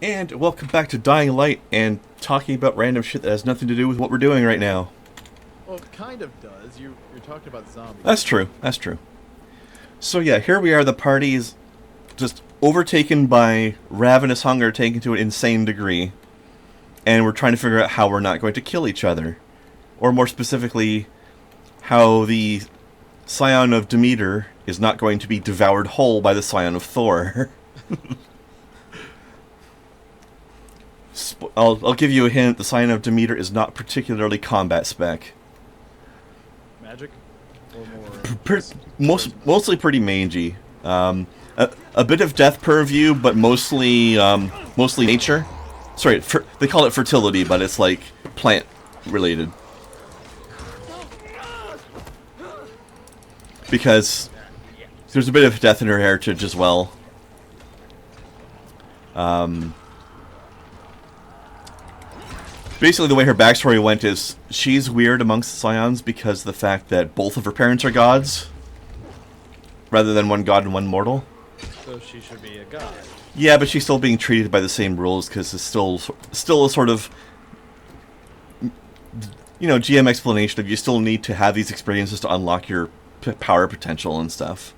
And welcome back to Dying Light and talking about random shit that has nothing to do with what we're doing right now. Well, it kind of does. You're talking about zombies. That's true. That's true. So yeah, here we are. The party is just overtaken by ravenous hunger, taken to an insane degree, and we're trying to figure out how we're not going to kill each other, or more specifically, how the scion of Demeter is not going to be devoured whole by the scion of Thor. I'll give you a hint. The scion of Demeter is not particularly combat spec. Magic? Or more... Mostly pretty mangy. A bit of death purview, but mostly nature. Sorry, they call it fertility, but it's like plant related. Because there's a bit of death in her heritage as well. Basically, the way her backstory went is she's weird amongst the Scions because of the fact that both of her parents are gods, rather than one god and one mortal. So she should be a god. Yeah, but she's still being treated by the same rules because it's still a sort of, GM explanation of you still need to have these experiences to unlock your power potential and stuff,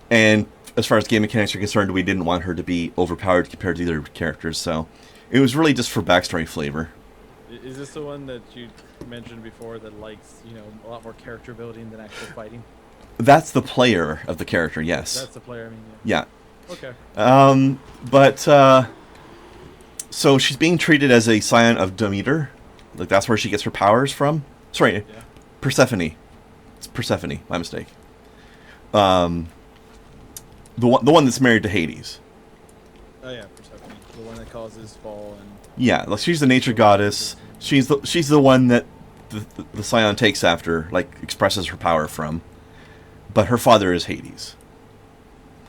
And as far as game mechanics are concerned, we didn't want her to be overpowered compared to the other characters, so it was really just for backstory flavor. Is this the one that you mentioned before that likes, a lot more character building than actual fighting? That's the player of the character, yes. That's the player, I mean, yeah. Okay. So she's being treated as a scion of Demeter. Like, that's where she gets her powers from. Sorry, yeah. Persephone. It's Persephone, my mistake. The one that's married to Hades. Oh yeah, Persephone. The one that causes fall and... Yeah, like she's the nature goddess. She's the one that the scion takes after, like, expresses her power from. But her father is Hades.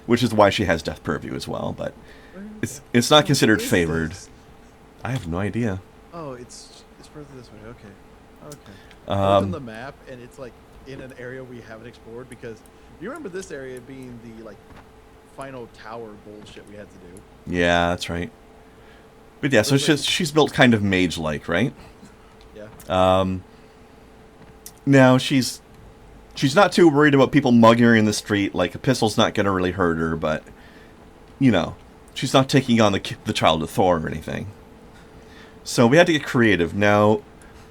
Which is why she has death purview as well, but it's not considered favored. I have no idea. Oh, it's further this way. Okay. I looked on the map, and it's like in an area we haven't explored because you remember this area being the final tower bullshit we had to do. Yeah, that's right. But yeah, so she's built kind of mage-like, right? Yeah. Now she's not too worried about people mugging her in the street. Like, a pistol's not going to really hurt her, but, she's not taking on the child of Thor or anything. So we had to get creative. Now,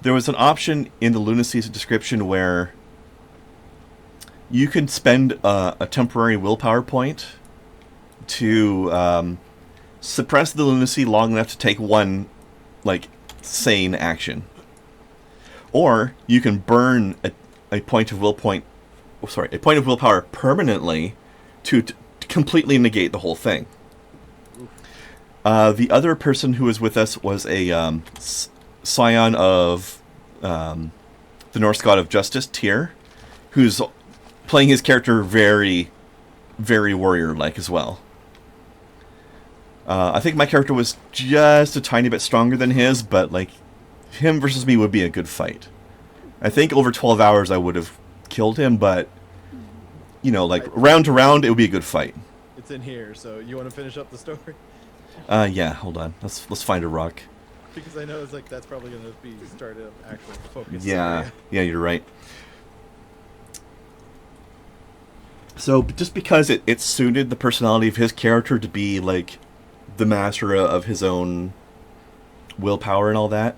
there was an option in the Lunacy's description where you can spend a temporary willpower point to suppress the lunacy long enough to take one, sane action. Or you can burn a point of willpower permanently to completely negate the whole thing. The other person who was with us was a scion of the Norse god of justice, Tyr, who's playing his character very, very warrior-like as well. I think my character was just a tiny bit stronger than his, but him versus me would be a good fight. I think over 12 hours I would have killed him, but round to round it would be a good fight. It's in here, so you want to finish up the story? Yeah, hold on. Let's find a rock. Because I know that's probably going to be started actual focus. Yeah, you're right. So just because it suited the personality of his character to be the master of his own willpower and all that,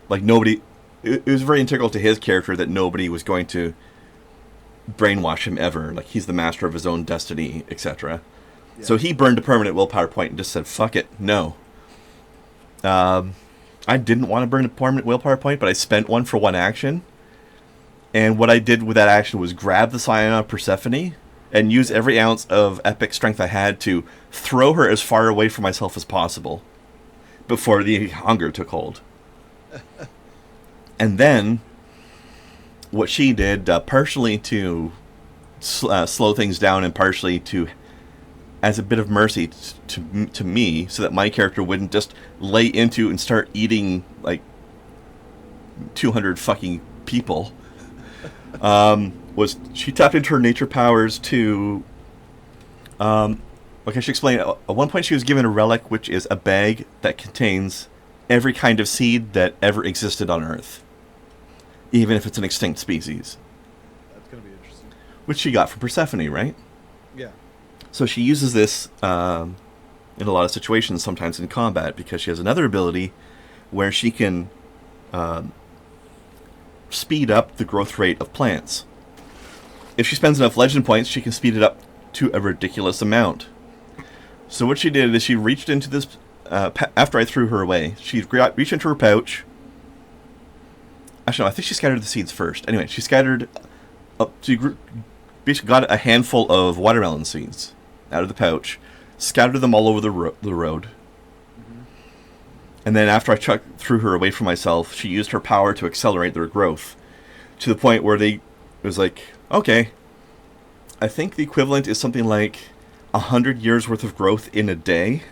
nobody. It was very integral to his character that nobody was going to brainwash him ever. He's the master of his own destiny, etc. Yeah. So he burned a permanent willpower point and just said, fuck it, no. I didn't want to burn a permanent willpower point, but I spent one for one action. And what I did with that action was grab the scion of Persephone and use every ounce of epic strength I had to throw her as far away from myself as possible before the hunger took hold. And then, what she did, partially to slow things down and partially to, as a bit of mercy to me, so that my character wouldn't just lay into and start eating 200 fucking people, was she tapped into her nature powers to Okay, I should explain. At one point, she was given a relic, which is a bag that contains every kind of seed that ever existed on Earth, even if it's an extinct species. That's gonna be interesting. Which she got from Persephone, right? Yeah. So she uses this in a lot of situations, sometimes in combat, because she has another ability where she can speed up the growth rate of plants. If she spends enough legend points, she can speed it up to a ridiculous amount. So what she did is she reached into this, after I threw her away, she reached into her pouch. Actually, no, I think she scattered the seeds first. Anyway, she scattered, she basically got a handful of watermelon seeds out of the pouch, scattered them all over the road. Mm-hmm. And then after I threw her away from myself, she used her power to accelerate their growth to the point where it was like, okay, I think the equivalent is something like 100 years worth of growth in a day,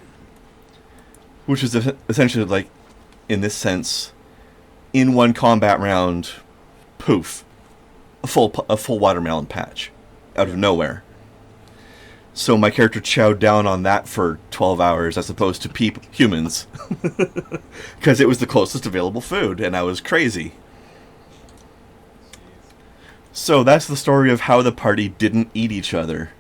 which is essentially like, in this sense, in one combat round, poof, a full watermelon patch out of nowhere. So my character chowed down on that for 12 hours as opposed to humans, because it was the closest available food, and I was crazy. So that's the story of how the party didn't eat each other.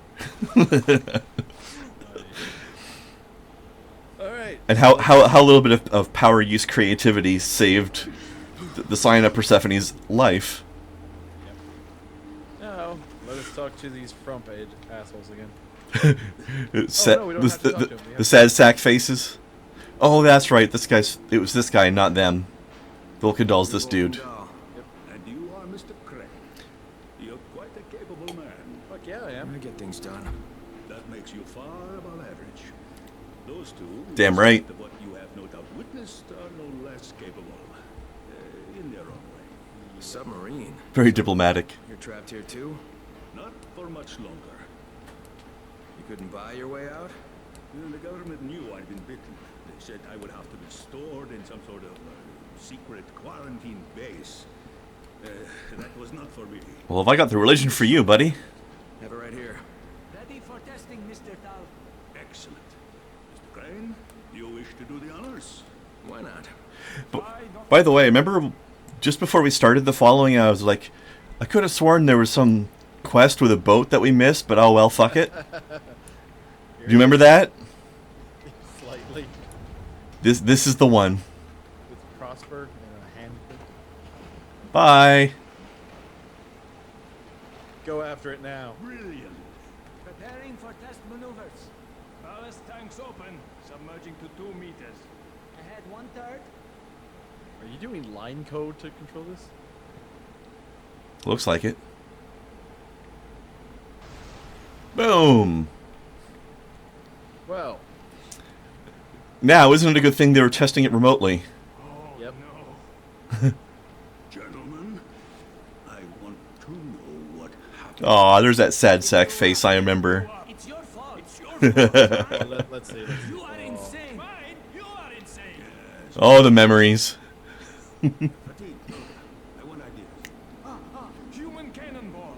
Alright. And how a little bit of power use creativity saved the sign of Persephone's life. Yep. Now, let us talk to these frump assholes again. The sad sack faces. Oh, that's right. It was this guy, not them. Volkendall's this dude. Yep. And you are Mr. Krendar. You're quite a capable man. Fuck yeah, I am. I get things done. That makes you far above average. Those two, Damn right. what you have no doubt witnessed, are no less capable, in their own way. A submarine. Very diplomatic. You're trapped here too? Not for much longer. You couldn't buy your way out? The government knew I'd been bitten. They said I would have to be stored in some sort of secret quarantine base. That was not for me. Well, have I got the religion for you, buddy? Have it right here. Ready for testing, Mr. Tal. Excellent. Mr. Crane, do you wish to do the honors? Why not? By the way, remember just before we started the following, I was like, I could have sworn there was some quest with a boat that we missed, but oh well, fuck it. Do you remember that? Slightly. This is the one. With Prosper and a hand. Bye. Go after it now. Brilliant. Preparing for test maneuvers. Ballast tanks open. Submerging to 2 meters. Ahead 1/3. Are you doing line code to control this? Looks like it. Boom. Well. Now, isn't it a good thing they were testing it remotely? Oh, Yep. no. Gentlemen, I want to know what happened. Aw, there's that sad sack face I remember. It's your fault. It's your fault. Well, let's see. You are insane. Fine, you are insane. Oh, the memories. Fatigue. I want ideas. Human cannonball.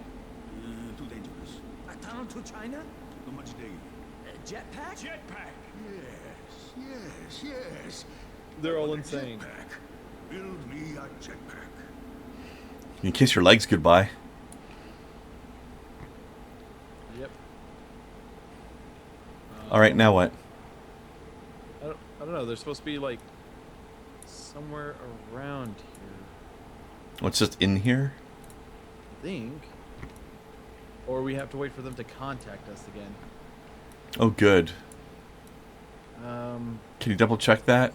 Too dangerous. A tunnel to China? Too much day. A jetpack? Jetpack. Yes. They're all insane. Jetpack. Build me a jetpack. You can kiss your legs goodbye. Yep. Alright, now what? I don't know. They're supposed to be like somewhere around here, What's just in here? I think. Or we have to wait for them to contact us again. Oh, good. Can you double check that?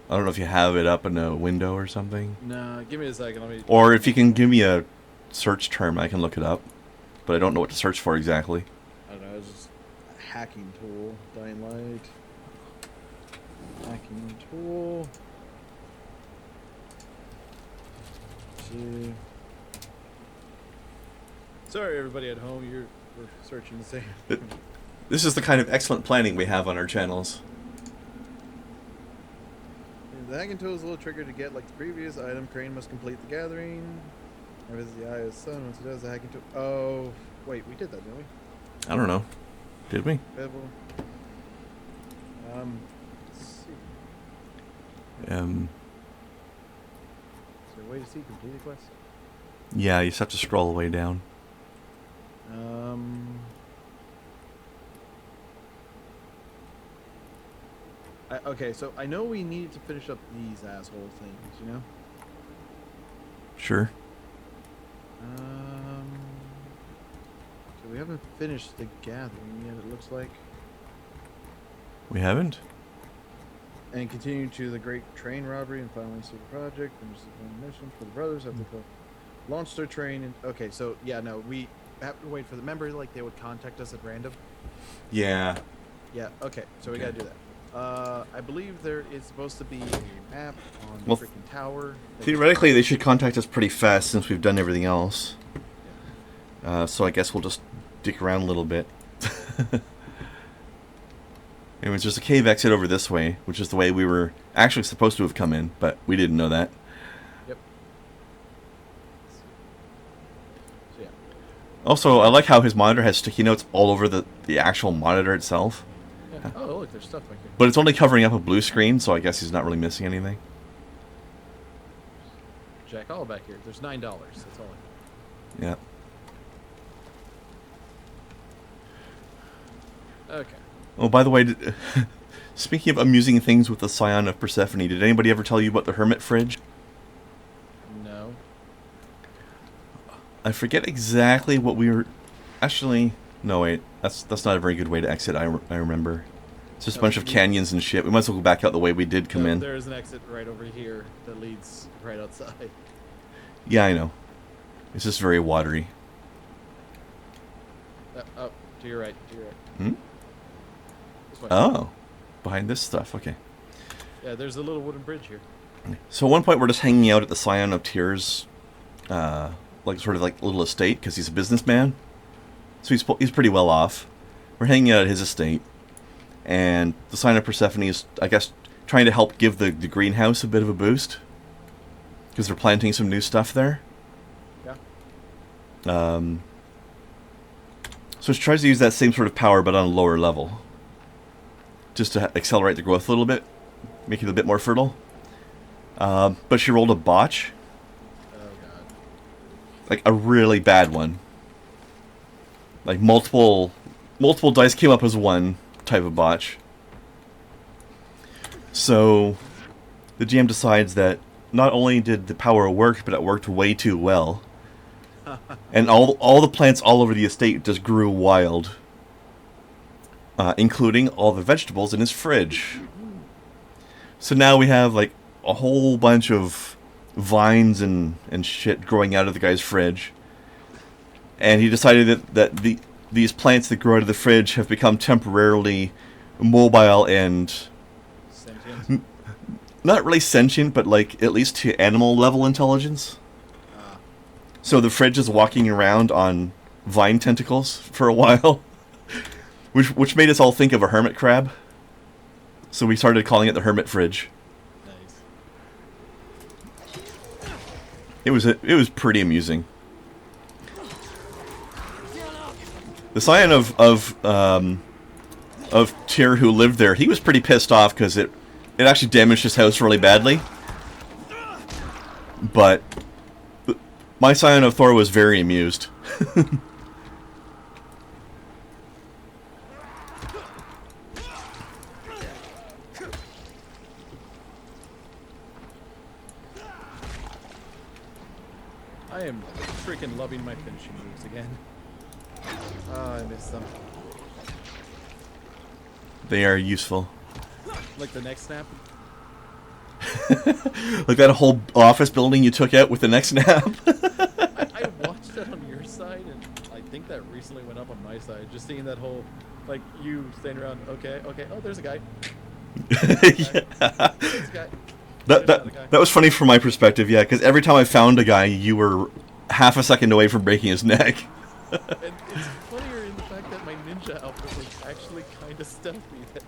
I don't know if you have it up in a window or something. No, give me a second. Let me. Or if you can give me a search term, I can look it up. But I don't know what to search for exactly. I don't know. It's just a hacking tool. Dying light. Hacking tool. See. Sorry, everybody at home. We're searching the same. This is the kind of excellent planning we have on our channels. The hacking tool is a little trigger to get like the previous item. Crane must complete the gathering. Or visit the Eye of the Sun. Once it does, the hacking tool. Oh, wait, we did that, didn't we? I don't know. Did we? Pebble. Let's see. Is there a way to see completed quests? Yeah, you just have to scroll all the way down. Okay, so I know we needed to finish up these asshole things, you know? Sure. So we haven't finished the gathering yet, it looks like. We haven't? And continue to the great train robbery and finally see the project. Finish the one mission for the brothers. Have to go launch their train. And okay, so yeah, no, we have to wait for the member. Like they would contact us at random. Yeah. Yeah. Okay, so we gotta do that. I believe there is supposed to be a map on the Well, freaking tower. Theoretically, they should contact us pretty fast since we've done everything else. So I guess we'll just dick around a little bit. Anyways, there's a cave exit over this way, which is the way we were actually supposed to have come in, but we didn't know that. Yep. So yeah. Also, I like how his monitor has sticky notes all over the actual monitor itself. Yeah. Oh, look, there's stuff back here. But it's only covering up a blue screen, so I guess he's not really missing anything. Jack all back here. There's $9. That's all. Yeah. Okay. Oh, by the way, speaking of amusing things with the Scion of Persephone, did anybody ever tell you about the hermit fridge? No. I forget exactly what we were... Actually, no, wait. That's not a very good way to exit, I remember. It's just a bunch of canyons and shit. We might as well go back out the way we did come in. There is an exit right over here that leads right outside. Yeah, I know. It's just very watery. Oh, to your right, to your right. Hmm? This way. Oh. Behind this stuff, okay. Yeah, there's a little wooden bridge here. So at one point we're just hanging out at the Scion of Tears, like sort of like little estate, because he's a businessman. So he's pretty well off. We're hanging out at his estate. And the Scion of Persephone is, I guess, trying to help give the greenhouse a bit of a boost. Because they're planting some new stuff there. Yeah. So she tries to use that same sort of power, but on a lower level. Just to accelerate the growth a little bit. Make it a bit more fertile. But she rolled a botch. Oh, God. Like a really bad one. Like multiple dice came up as one type of botch. So the GM decides that not only did the power work, but it worked way too well. And all the plants all over the estate just grew wild. Including all the vegetables in his fridge. So now we have like a whole bunch of vines and shit growing out of the guy's fridge. And he decided that these plants that grow out of the fridge have become temporarily mobile and... Sentient? Not really sentient, but like at least to animal level intelligence. So the fridge is walking around on vine tentacles for a while. Which made us all think of a hermit crab. So we started calling it the hermit fridge. Nice. It was pretty amusing. The Scion of Tyr who lived there, he was pretty pissed off because it actually damaged his house really badly. But my Scion of Thor was very amused. I am freaking loving my finishing moves again. Oh, I missed them. They are useful. Like the next snap? Like that whole office building you took out with the next snap. I watched that on your side, and I think that recently went up on my side. Just seeing that whole, like, you standing around, okay, oh, there's a guy. Yeah. There's a guy. That was funny from my perspective, yeah, because every time I found a guy, you were half a second away from breaking his neck. And it's funnier in the fact that my ninja outfit was actually kind of stealthy there.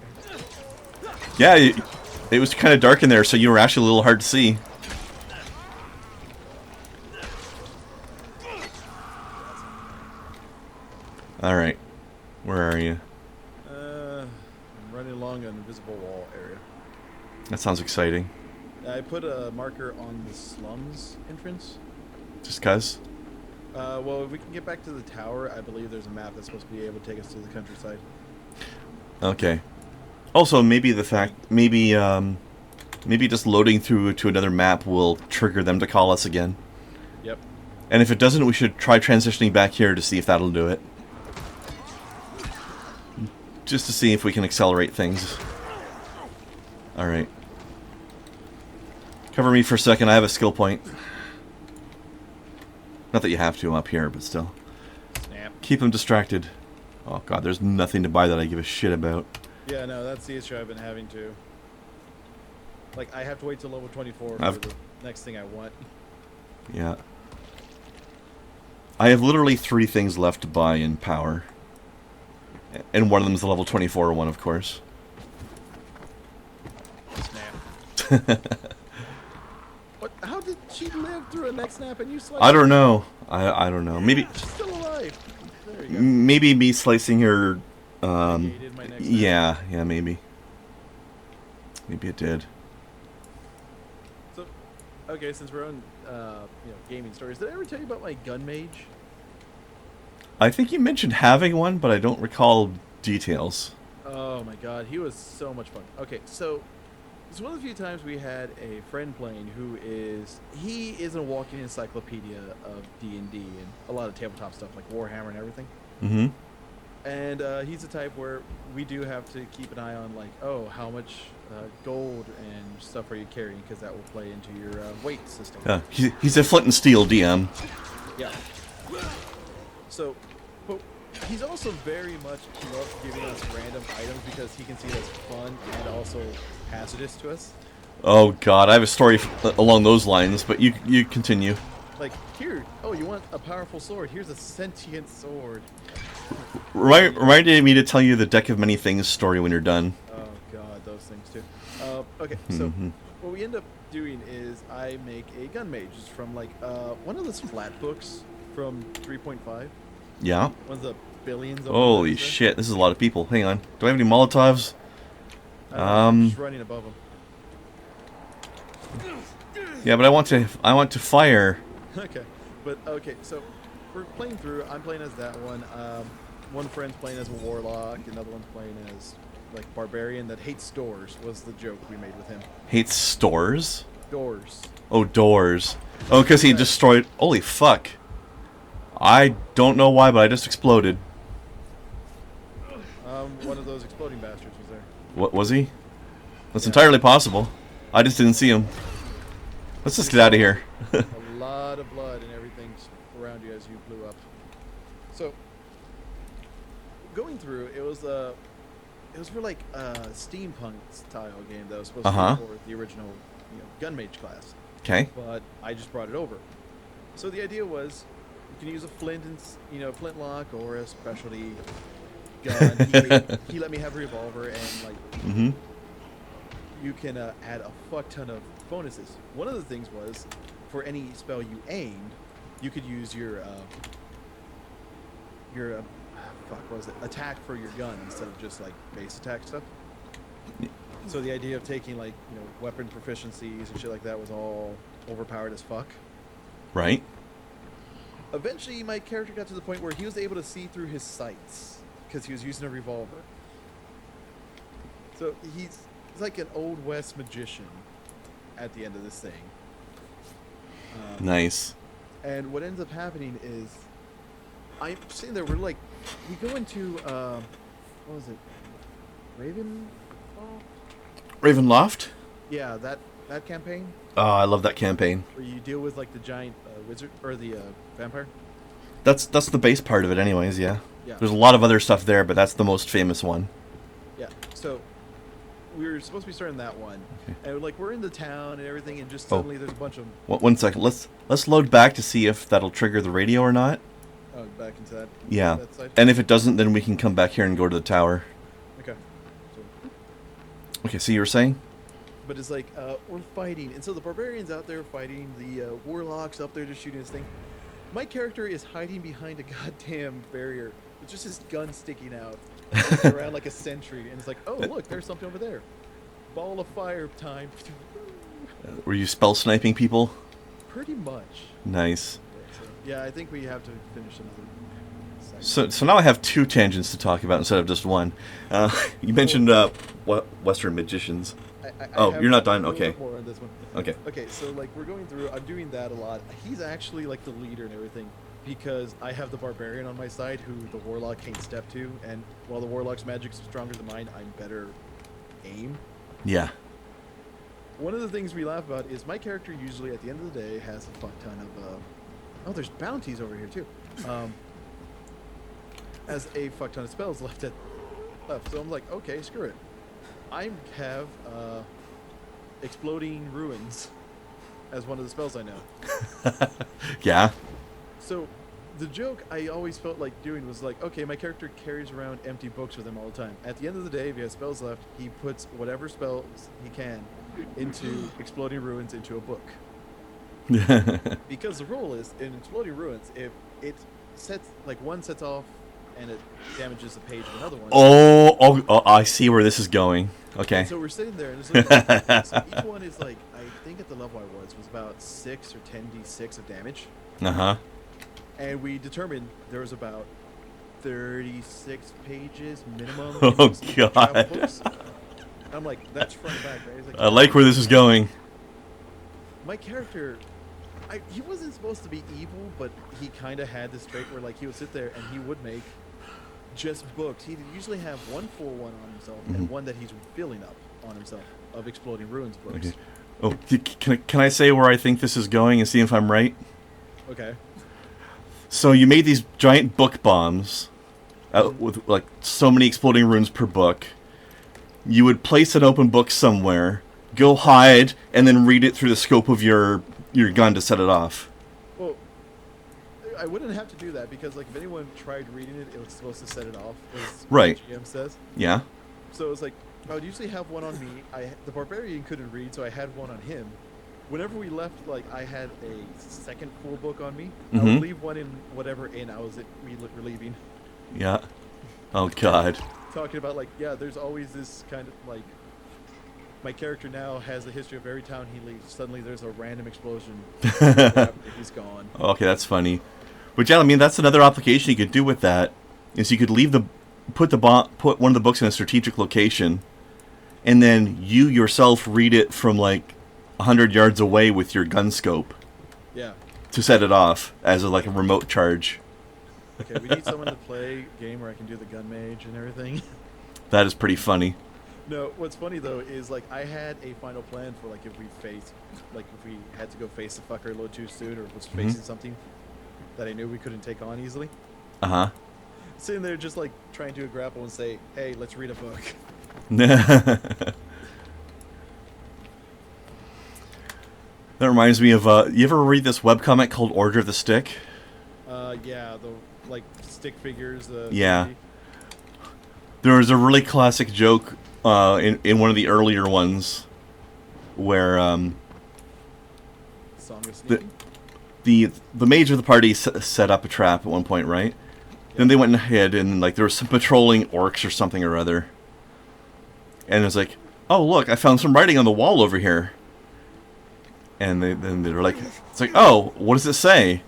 Yeah, it was kind of dark in there, so you were actually a little hard to see. Alright. Where are you? along an invisible wall area. That sounds exciting. I put a marker on the slums entrance. Just cuz? Well, if we can get back to the tower, I believe there's a map that's supposed to be able to take us to the countryside. Okay. Also, maybe maybe just loading through to another map will trigger them to call us again. Yep. And if it doesn't, we should try transitioning back here to see if that'll do it. Just to see if we can accelerate things. Alright. Cover me for a second, I have a skill point. Not that you have to, I'm up here, but still. Snap. Keep them distracted. Oh god, there's nothing to buy that I give a shit about. Yeah, no, that's the issue I've been having too. Like, I have to wait till level 24 for the next thing I want. Yeah. I have literally 3 things left to buy in power. And one of them is the level 24 one, of course. Snap. What? How did she live through a neck snap and you sliced I don't know. I don't know. Maybe She's still alive. There you go. maybe me slicing her. Negated my neck snap. Yeah, maybe. Maybe it did. So, okay, since we're on, gaming stories, did I ever tell you about my gun mage? I think you mentioned having one, but I don't recall details. Oh my god, he was so much fun. Okay, so it's one of the few times we had a friend playing he is a walking encyclopedia of D&D and a lot of tabletop stuff like Warhammer and everything. Mm-hmm. And he's the type where we do have to keep an eye on, like, oh, how much gold and stuff are you carrying, because that will play into your weight system. Yeah, he's a flint and steel DM. Yeah. So, but he's also very much loves giving us random items because he can see that's fun and also hazardous to us. Oh god, I have a story along those lines, but you continue. Like, here, oh, you want a powerful sword? Here's a sentient sword. Reminded me to tell you the Deck of Many Things story when you're done. Oh god, those things too. Okay, so what we end up doing is I make a gun mage. It's from like one of those flat books from 3.5. Yeah. One of the billions of Holy them. shit, this is a lot of people. Hang on. Do I have any Molotovs? Just running above them. Yeah, but I want to fire. Okay, but okay, so we're playing through. I'm playing as that one. One friend's playing as a warlock. Another one's playing as like barbarian that hates doors. Was the joke we made with him? Hates stores? Doors. Oh, doors. Oh, because he destroyed. Holy fuck! I don't know why, but I just exploded. One of those exploding bastards was there. What was he? That's entirely possible. I just didn't see him. Let's just get out of here. A lot of blood and everything around you as you blew up. So going through, it was for like a steampunk style game that was supposed to be for the original, gun mage class. Okay. But I just brought it over. So the idea was you can use a flint and flintlock or a specialty gun. He let me have a revolver and like you can add a fuck ton of bonuses. One of the things was for any spell you aimed, you could use your what was it? Attack for your gun instead of just like base attack stuff. So the idea of taking like weapon proficiencies and shit like that was all overpowered as fuck. Right. Eventually, my character got to the point where he was able to see through his sights because he was using a revolver. So he's like an old west magician at the end of this thing. Nice. And what ends up happening is I'm sitting there, we go into what was it, Ravenloft? Yeah, that campaign Oh, I love that campaign. where you deal with like the giant wizard or the vampire. That's the base part of it anyways, yeah. Yeah. There's a lot of other stuff there, but that's the most famous one. Yeah. So we were supposed to be starting that one, and like we're in the town and everything, and just suddenly there's a bunch of One second. Let's load back to see if that'll trigger the radio or not. back into that. Yeah. That side. And if it doesn't, then we can come back here and go to the tower. Okay. So, Okay, so you were saying? but it's like we're fighting, and so the barbarian's out there fighting, the warlock's up there just shooting his thing. My character is hiding behind a goddamn barrier with just his gun sticking out, It's around like a sentry, and it's like, oh look, there's something over there. Ball of fire time. Were you spell sniping people? Pretty much. Nice. So, yeah, I think we have to finish another segment. So now I have 2 tangents to talk about instead of just one. You mentioned Western magicians. I have you're not done? a little Okay. bit more on this one. Okay. Okay, so like we're going through, I'm doing that a lot. He's actually like the leader and everything because I have the barbarian on my side who the warlock can't step to, and while the warlock's magic's stronger than mine, I'm better aim. Yeah. One of the things we laugh about is my character usually at the end of the day has a fuck ton of oh, there's bounties over here too. Has a fuck ton of spells left. So I'm like, okay, screw it. I have exploding ruins as one of the spells I know. Yeah. So the joke I always felt like doing was like, okay, my character carries around empty books with him all the time. At the end of the day, if he has spells left, he puts whatever spells he can into exploding ruins into a book. Because the rule is in exploding ruins, if it sets like one sets off and it damages the page of another one. Oh, I see where this is going. Okay. So we're sitting there, and there's like, so each one is like, I think at the level I was about 6 or 10d6 of damage. Uh-huh. And we determined there was about 36 pages minimum. Oh, in travel God. books. I'm like, that's front and back, right? He's like, I like where this is going. my character, he wasn't supposed to be evil, but he kind of had this trait where like he would sit there and he would make just books. He'd usually have one full one on himself and one that he's filling up on himself of exploding ruins books. Okay. Oh, can I say where I think this is going and see if I'm right? Okay. So you made these giant book bombs with like so many exploding runes per book. You would place an open book somewhere, go hide, and then read it through the scope of your gun to set it off. Well, I wouldn't have to do that because like if anyone tried reading it, it was supposed to set it off. As Right. the GM says. Yeah. So it was like I would usually have one on me. The barbarian couldn't read, so I had one on him. Whenever we left, like I had a second full book on me. I Mhm. would leave one in whatever inn I was relieving. Yeah. Oh, God. Talking about like, yeah, there's always this kind of like, my character now has a history of every town he leaves. Suddenly there's a random explosion. After he's gone. Okay, that's funny. But yeah, I mean, that's another application you could do with that. Is you could put one of the books in a strategic location, and then you yourself read it from like 100 yards away with your gun scope Yeah. to set it off as a remote charge. Okay, we need someone to play a game where I can do the gun mage and everything. That is pretty funny. No, what's funny though is like I had a final plan for like if we had to go face the fucker a little too soon or was facing something that I knew we couldn't take on easily. Uh-huh. Sitting there just like trying to grapple and say, hey, let's read a book. That reminds me of, you ever read this webcomic called Order of the Stick? Yeah, the like stick figures. Yeah. There was a really classic joke in one of the earlier ones where Song of Sneaking. the mage of the party set up a trap at one point, right? Then they went ahead and like there was some patrolling orcs or something or other. And it was like, oh look, I found some writing on the wall over here. And then they're like, it's like, oh, what does it say?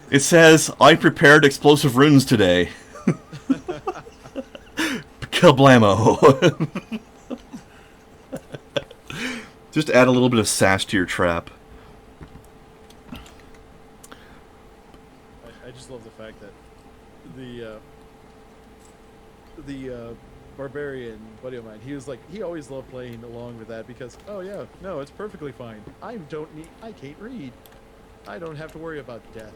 It says, I prepared explosive runes today. Kablamo. Just add a little bit of sass to your trap. I just love the fact that the barbarian buddy of mine, he always loved playing along with that because, oh yeah, no, it's perfectly fine. I can't read. I don't have to worry about death.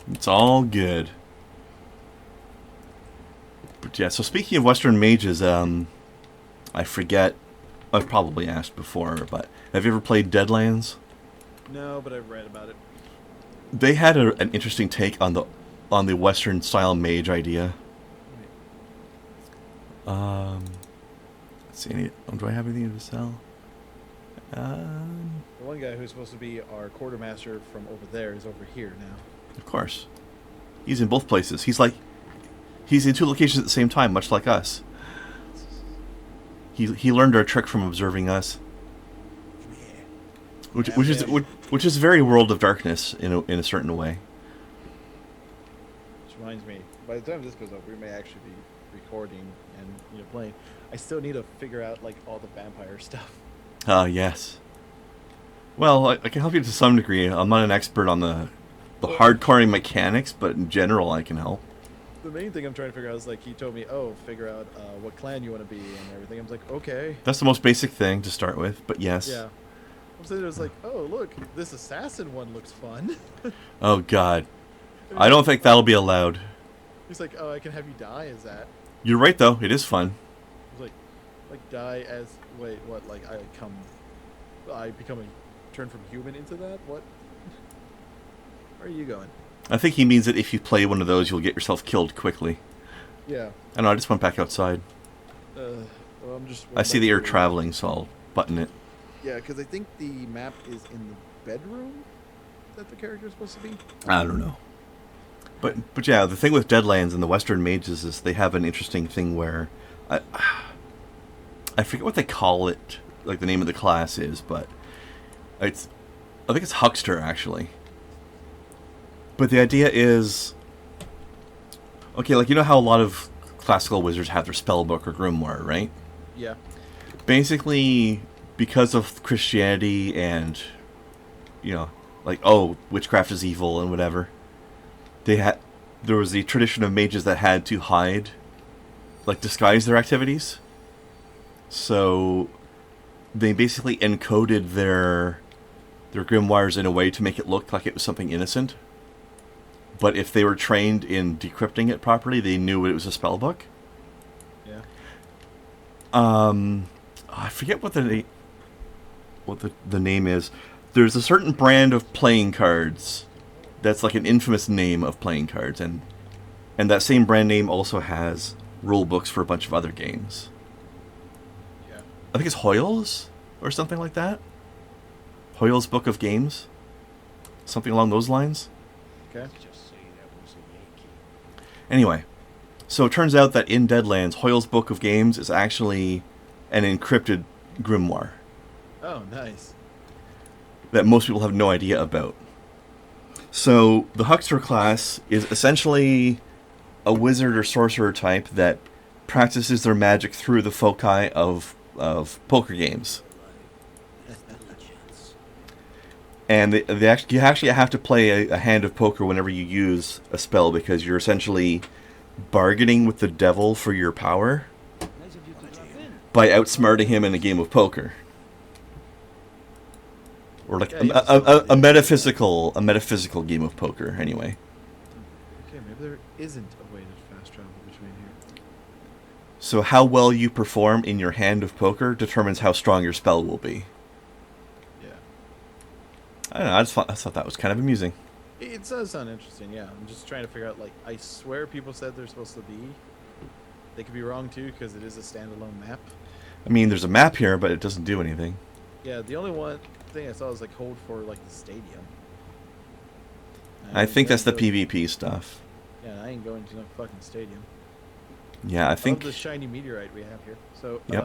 It's all good. But yeah, so speaking of Western mages, I forget, I've probably asked before, but have you ever played Deadlands? No, but I've read about it. They had an interesting take on the Western style mage idea. Let's see, do I have anything to sell? The one guy who's supposed to be our quartermaster from over there is over here now. Of course. He's in both places. He's like He's in 2 locations at the same time, much like us. He learned our trick from observing us, which is very World of Darkness in a certain way. Which reminds me, by the time this goes up, we may actually be recording and playing. I still need to figure out like all the vampire stuff. Yes. Well, I can help you to some degree. I'm not an expert on the hardcore mechanics, but in general, I can help. The main thing I'm trying to figure out is like he told me, oh, figure out what clan you want to be and everything. I was like, okay. That's the most basic thing to start with, but yes. Yeah. I'm sitting there, like, oh look, this assassin one looks fun. Oh God, I don't think that'll be allowed. He's like, oh, I can have you die as that. You're right though. It is fun. He's like die as wait what? Like I become a turn from human into that? What? Where are you going? I think he means that if you play one of those, you'll get yourself killed quickly. Yeah. I know. I just went back outside. Well, I see that you're traveling, so I'll button it. Yeah, because I think the map is in the bedroom that the character is supposed to be. I don't know. But yeah, the thing with Deadlands and the Western Mages is they have an interesting thing where I forget what they call it, like the name of the class is, but I think it's Huckster actually. But the idea is, okay, like you know how a lot of classical wizards have their spellbook or grimoire, right? Yeah. Basically, because of Christianity and, like, oh, witchcraft is evil and whatever, there was the tradition of mages that had to hide, like, disguise their activities. So they basically encoded their grimoires in a way to make it look like it was something innocent. But if they were trained in decrypting it properly, they knew it was a spellbook. Yeah. I forget what the name is. There's a certain brand of playing cards that's like an infamous name of playing cards, and that same brand name also has rule books for a bunch of other games. Yeah. I think it's Hoyle's or something like that. Hoyle's Book of Games, something along those lines. Okay. Anyway, so it turns out that in Deadlands, Hoyle's Book of Games is actually an encrypted grimoire Oh, nice. that most people have no idea about. So the Huckster class is essentially a wizard or sorcerer type that practices their magic through the foci of poker games. And you actually have to play a hand of poker whenever you use a spell, because you're essentially bargaining with the devil for your power by outsmarting him in a game of poker. Or like a metaphysical game of poker, anyway. Okay, maybe there isn't a way to fast travel between here. So how well you perform in your hand of poker determines how strong your spell will be. Yeah. I don't know, I thought that was kind of amusing. It does sound interesting, yeah. I'm just trying to figure out, like, I swear people said they're supposed to be. They could be wrong, too, because it is a standalone map. I mean, there's a map here, but it doesn't do anything. Yeah, the only one thing I saw was, like, hold for, like, the stadium. I think that's the PvP stuff. Yeah, I ain't going to no fucking stadium. Yeah, I think... I love the shiny meteorite we have here. So, Yep.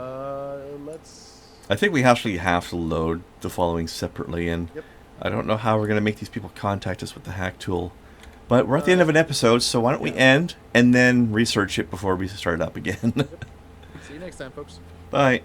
let's... I think we actually have to load the following separately, and Yep. I don't know how we're going to make these people contact us with the hack tool. But we're at the end of an episode, so why don't we end and then research it before we start up again. See you next time, folks. Bye.